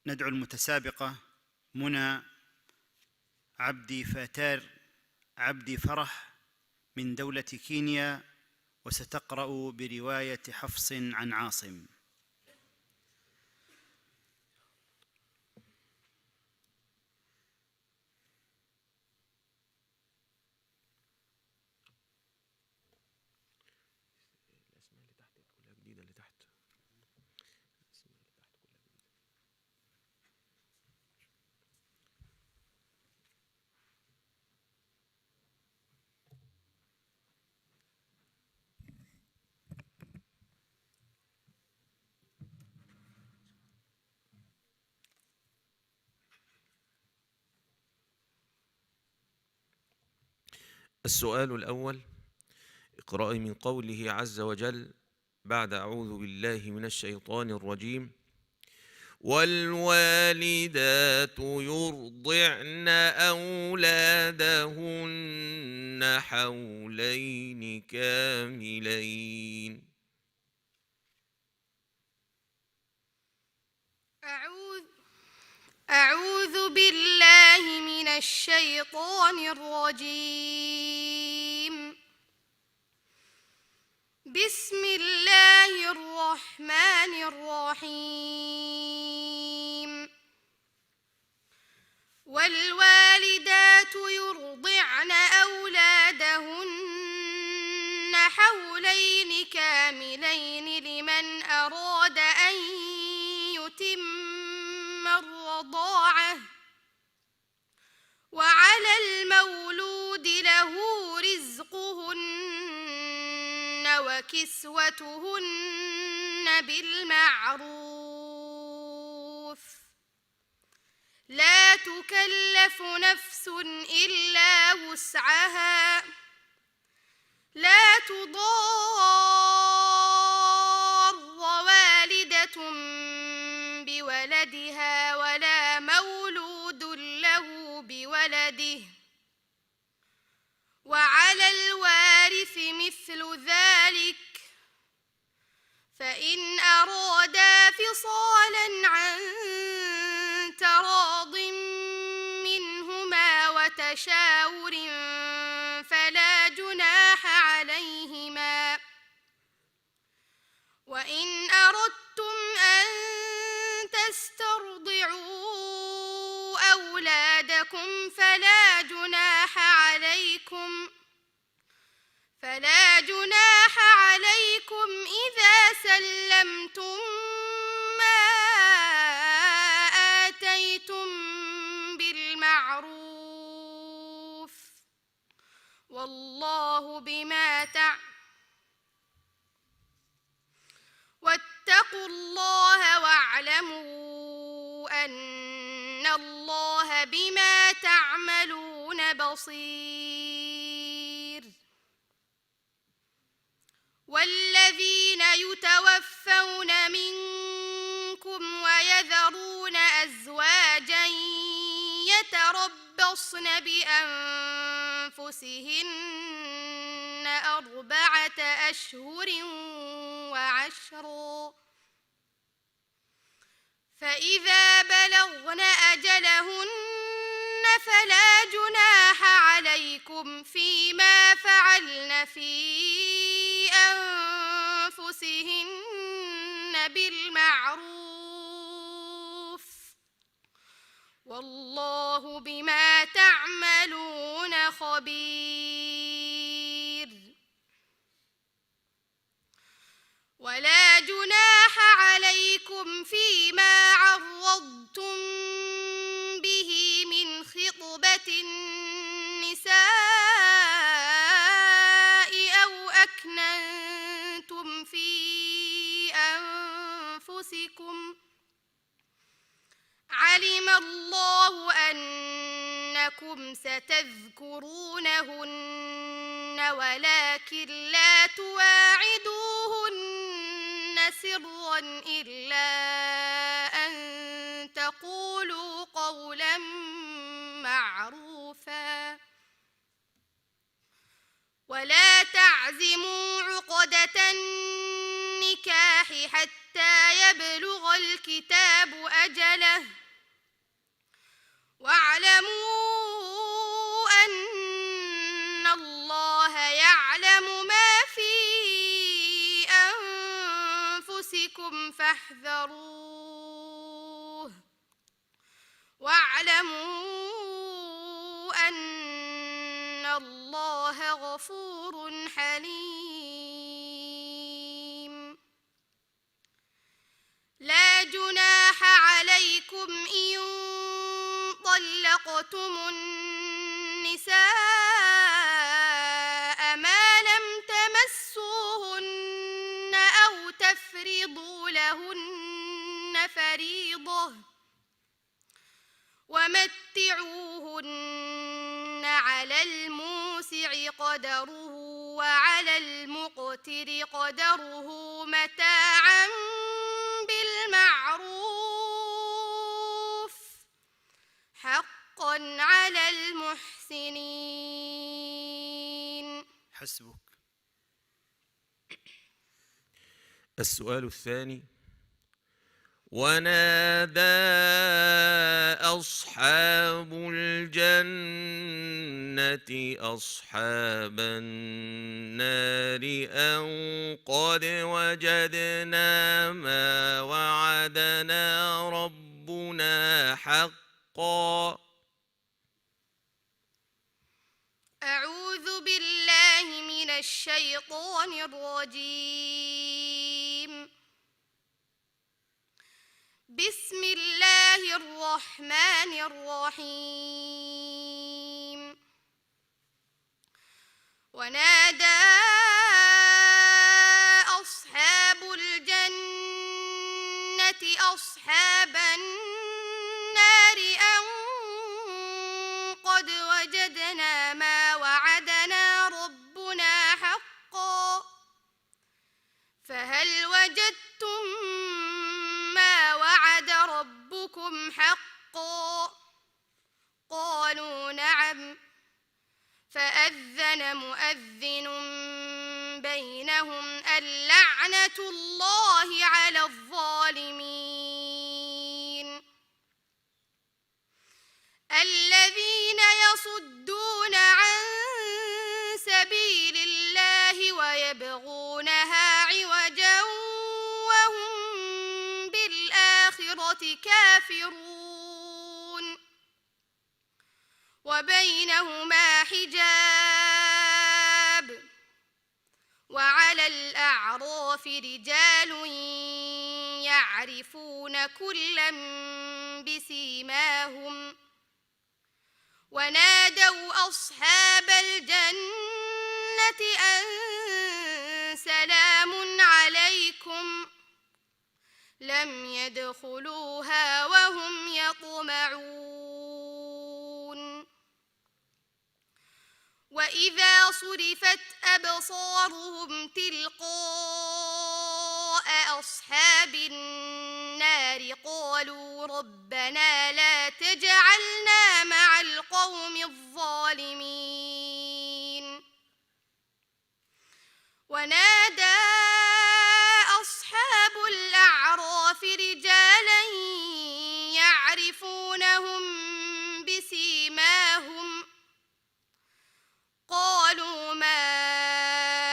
ندعو المتسابقة منى عبدي فاتار عبدي فرح من دولة كينيا، وستقرأ برواية حفص عن عاصم. السؤال الأول: اقرأي من قوله عز وجل بعد أعوذ بالله من الشيطان الرجيم: والوالدات يرضعن أولادهن حولين كاملين. أعوذ بالله من الشيطان الرجيم. بسم الله الرحمن الرحيم. والوالدات يرضعن أولادهن حولين كاملين لمن أراد أن يتم الرضاعة، وعلى المولود له رزقهن وكسوتهن بالمعروف، لا تكلف نفس إلا وسعها، لا تضار والدة بولدها ولا مولود له بولده، وعلى الوارث مثل ذلك، فإن أرادا فصالا عن تراض منهما وتشاور فلا جناح عليهما. وإن أردتم أن تسترضعوا أولادكم فلا جناح عليكم إذا سلمتم ما آتيتم بالمعروف، والله بما واتقوا الله واعلموا أن الله بما تعملون بصير. والذين يتوفون منكم ويذرون أزواجا يتربصن بأنفسهن 4 أشهر وعشرا، فإذا بلغن أجلهن فلا جناح عليكم فيما فعلن في أنفسهن بالمعروف، والله بما تعملون خبير. ولا جناح عليكم فيما عرضتم به من خطبة النساء أو أكننتم في أنفسكم، علم الله أنكم ستذكرونهن ولكن لا تواعدوهن سرا إلا أن تقولوا قولا معروفا، ولا تعزموا عقدة النكاح حتى يبلغ أحصى الكتاب أجله واعلموا أن الله يعلم ما في أنفسكم فاحذروه واعلموا أن الله غفور حليم. لا جناح عليكم إن طلقتم النساء ما لم تمسوهن أو تفرضوا لهن فريضة ومتعوهن على الموسع قدره وعلى المقتر قدره متاعا بالمعروف حقا على المحسنين. حسبك. السؤال الثاني: ونادى أصحاب الجنة أصحاب النار أن قد وجدنا ما وعدنا ربنا حقا. أعوذ بالله من الشيطان الرجيم. بسم الله الرحمن الرحيم. ونادى أصحاب الجنة أصحاب النار أن قد وجدنا ما وعدنا ربنا حقا فهل وجدتم ما وعد ربكم حقا؟ قالوا نعم. فأذن مؤذن بينهم اللعنة الله على الظالمين. الذين يصدون عن سبيل الله ويبغونها عوجا وهم بالآخرة كافرون وبينهما حجاب. وعلى الأعراف رجال يعرفون كلا بسيماهم ونادوا أصحاب الجنة أن سلام عليكم لم يدخلوها وهم يطمعون. وإذا صرفت أبصارهم تلقاء أصحاب النار قالوا ربنا لا تجعلنا مع القوم الظالمين. ونادى أصحاب الأعراف رجالا يعرفونهم بسيماهم قالوا ما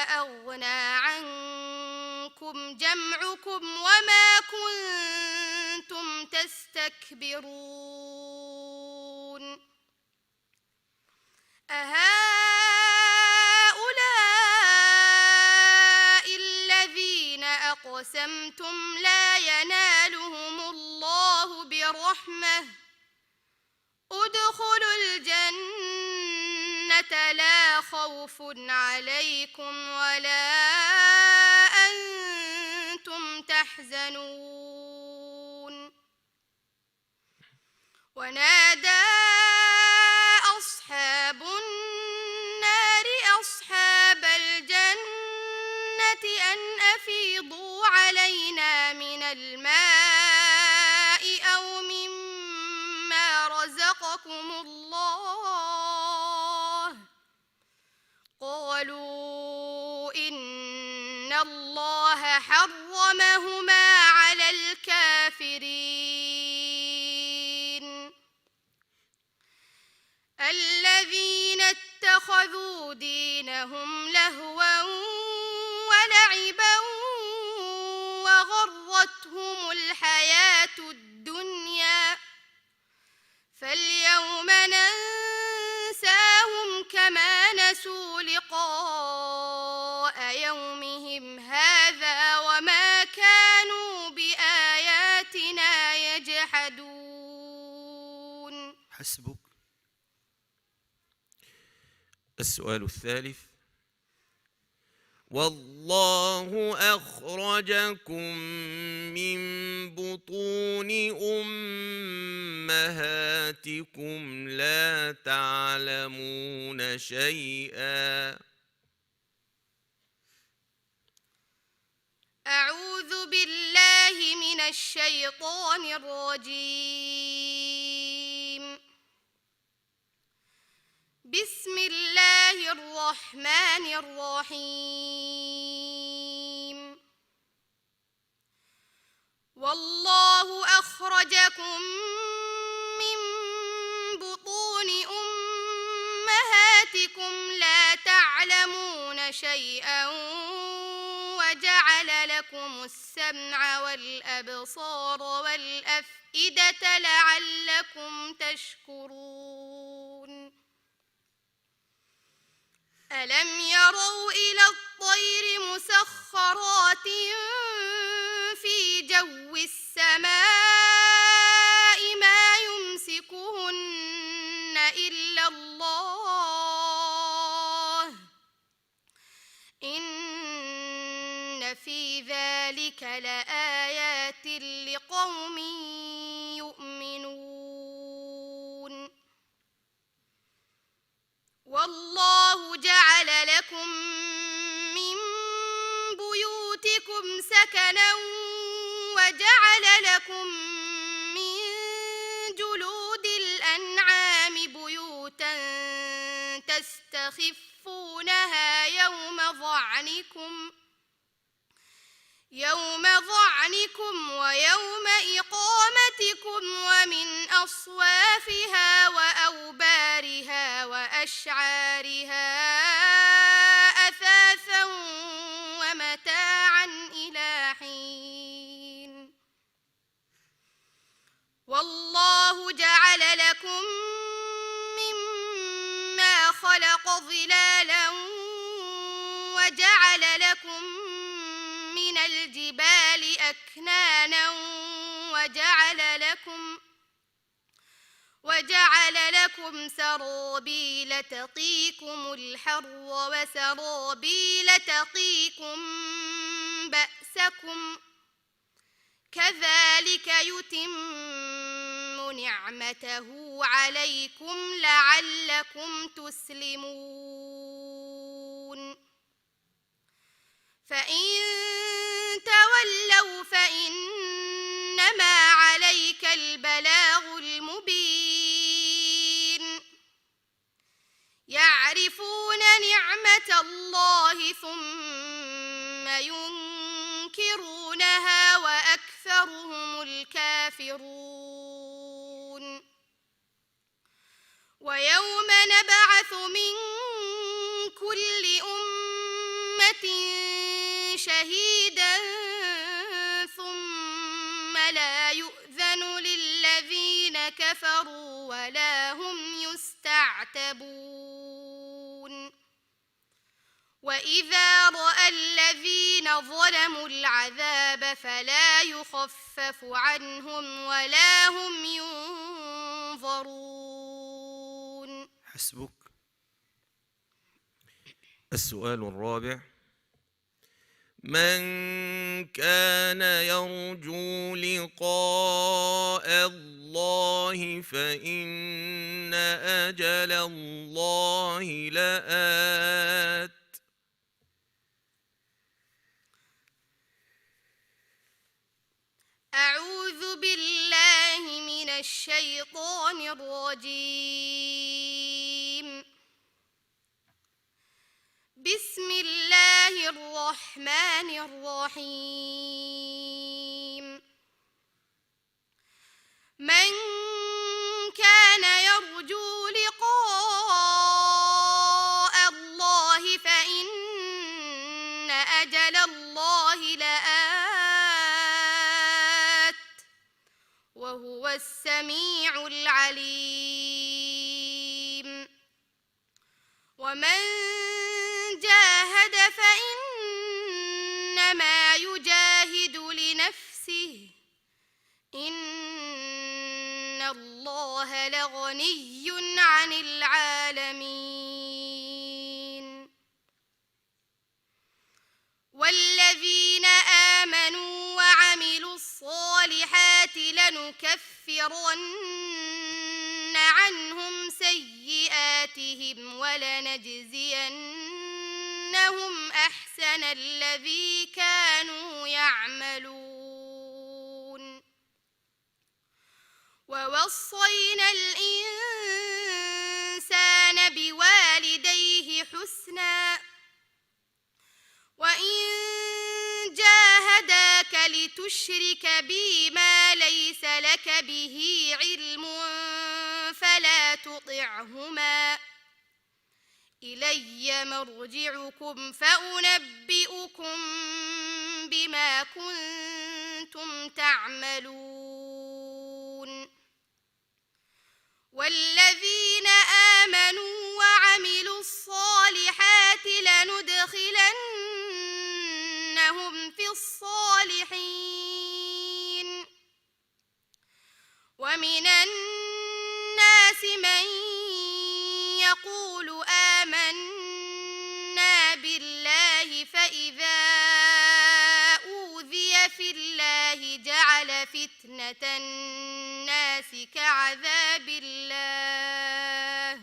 أغنى عنكم جمعكم وما كنتم تستكبرون أهؤلاء الذين أقسمتم لا ينالهم الله برحمة ادخلوا الجنة لا خوف عليكم ولا أنتم تحزنون. ونادى أصحاب النار أصحاب الجنة أن أفيضوا علينا من الماء أو مما رزقكم الله قالوا إن الله حرمهما على الكافرين الكافرين الذين اتخذوا دينهم لهوا ولعبا وغرتهم الحياة الدنيا فاليوم ننساهم كما نسوا لقاء يومهم هذا وما كانوا بآياتنا يجحدون. حسبك. السؤال الثالث: والله أخرجكم من بطون أمهاتكم لا تعلمون شيئا. أعوذ بالله من الشيطان الرجيم. بسم الله الرحمن الرحيم. والله أخرجكم من بطون أمهاتكم لا تعلمون شيئا وجعل لكم السمع والأبصار والأفئدة لعلكم تشكرون. ألم يروا إلى الطير مسخرات في جو السماء ما يمسكهن إلا الله إن في ذلك لآيات لقوم يؤمنون. والله جعل لكم من بيوتكم سكنا وجعل لكم من جلود الأنعام بيوتا تستخفونها يوم ظعنكم ويوم إقامتكم ومن أصوافها وأوبارها وأشعارها أثاثا ومتاعا إلى حين. والله جعل لكم مما خلق ظلالا وجعل لكم من الجبال أكنانا وجعل لكم سرابيل تقيكم الحر وسرابيل تقيكم بأسكم كذلك يتم نعمته عليكم لعلكم تسلمون. فإن تولوا فإنما عليك البلاغ المبين. يعرفون نعمة الله ثم ينكرونها وأكثرهم الكافرون. ويوم نبعث من كل أمة شهيدا ثم لا يؤذن للذين كفروا ولا هم يستعتبون. وإذا رأى الذين ظلموا العذاب فلا يخفف عنهم ولا هم ينظرون. حسبك. السؤال الرابع: من كان يرجو لقاء الله فإن أجل الله لآت. أعوذ بالله من الشيطان الرجيم. بسم الله الرحمن الرحيم. وهو السميع العليم ومن جاهد فإنما يجاهد لنفسه إن الله لغني عن العالمين والذين آمنوا وعملوا الصالحات لنكفرن عنهم سيئاتهم ولنجزينهم أحسن الذي كانوا يعملون ووصينا الإنسان بوالديه حسنا وإن جاهداك لتشرك بي ما ليس لك به علم فلا تطعهما إلي مرجعكم فأنبئكم بما كنتم تعملون والذين آمنوا وعملوا الصالحات لندخلنهم في الصالحين ومن الناس من يقول آمنا بالله فإذا أوذي في الله جعل فتنة الناس كعذاب الله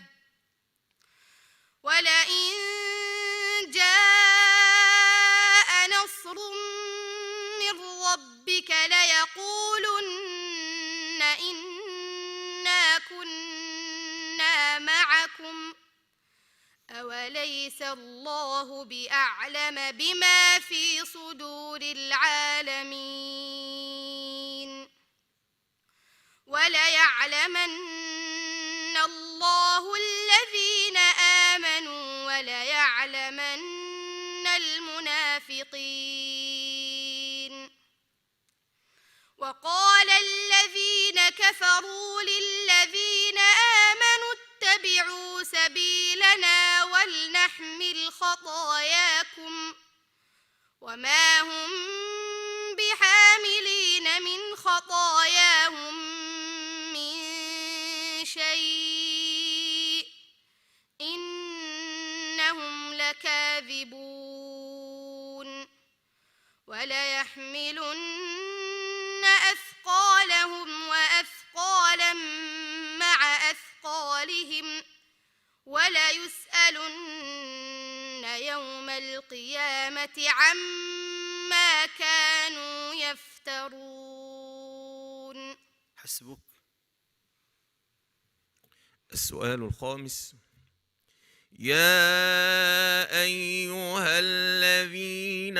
ولئن جاء نصر من ربك ليقولن إنا كنا معكم أوليس الله بأعلم بما في صدور العالمين وليعلمن الله الذين آمنوا وليعلمن المنافقين وقال الذين كفروا للذين آمنوا اتبعوا سبيلنا ولنحمل خطاياكم وما هم بحاملين من خطاياهم من شيء إنهم لكاذبون وليحملن أثقالهم وأثقالا مع أثقالهم وليسألن يوم القيامة عما كانوا يفترون. حسبك. السؤال الخامس: يا أيها الذين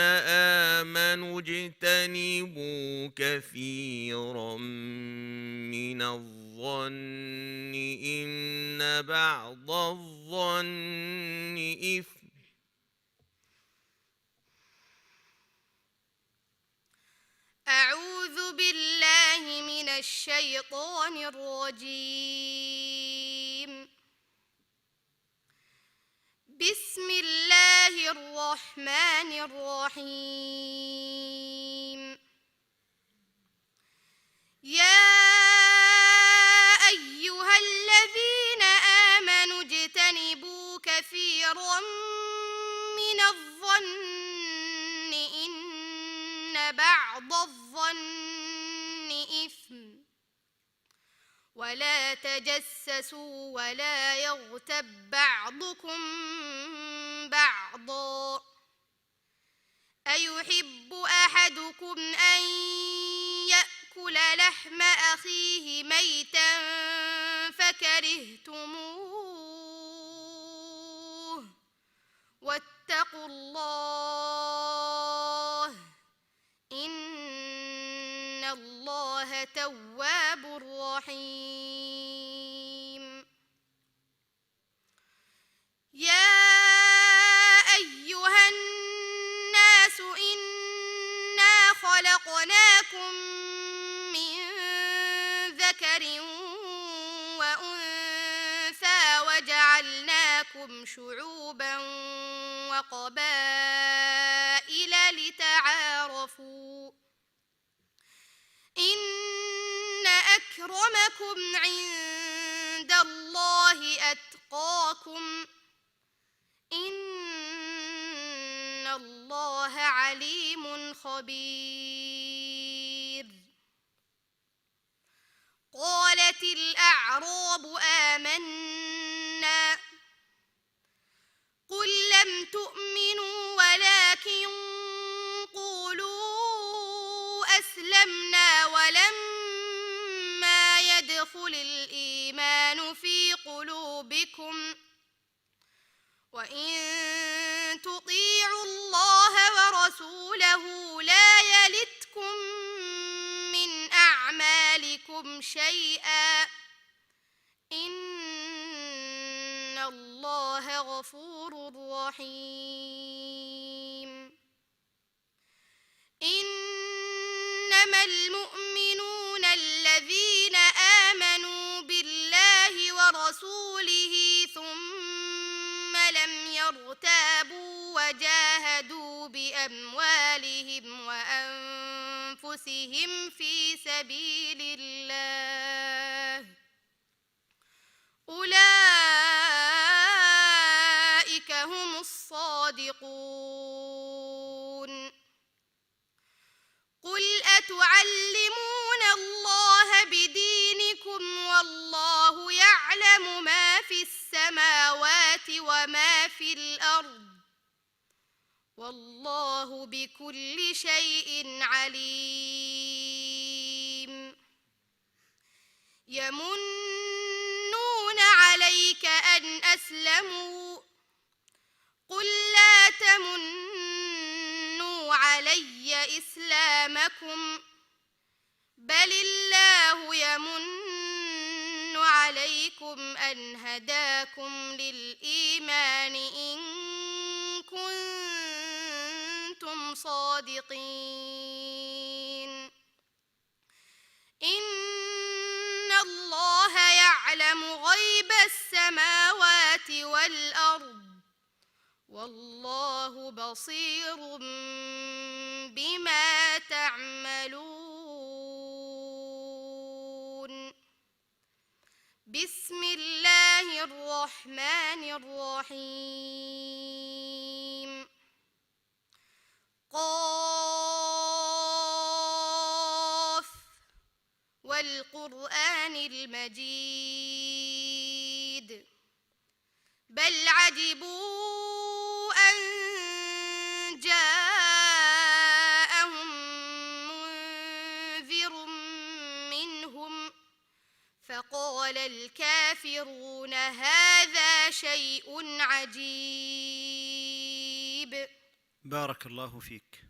آمنوا اجتنبوا كثيرا من الظن إن بعض الظن إثم. أعوذ بالله من الشيطان الرجيم. بسم الله الرحمن الرحيم. يا أيها الذين آمنوا اجتنبوا كثيرا من الظن إن بعض الظن إثم ولا تجسسوا ولا يغتب بعضكم بعضا أيحب أحدكم أن يأكل لحم أخيه ميتا فكرهتموه واتقوا الله إن الله تواب رحيم. يا أيها الناس إنا خلقناكم من ذكر وأنثى وجعلناكم شعوبا وقبائل لتعارفوا إن أكرمكم عند الله أتقاكم إن الله عليم خبير. قالت الأعراب آمنا قل لم تؤمنوا ولكن قولوا أسلمنا ولما يدخل الإيمان في قلوبكم وإن تطيعوا الله ورسوله لا يلتكم من أعمالكم شيئا إن الله غفور رحيم. إنما المؤمنون الذين آمنوا بالله ورسوله ثم لم يرتابوا وجاهدوا بأموالهم وأنفسهم في سبيل الله أولئك هم الصادقون. قل أتعلمون الله بدينكم والله يعلم ما في السماوات وما في الأرض والله بكل شيء عليم. يمنون عليك أن أسلموا قل لا تمنوا علي إسلامكم بل الله يمن عليكم أن هداكم للإيمان إن كنتم صادقين. إن الله يعلم غيب السماوات والأرض والله بصير بما تعملون. بسم الله الرحمن الرحيم. قاف والقرآن المجيد بل عجبوا أن جاءهم منذر منهم فقال الكافرون هذا شيء عجيب. بارك الله فيك.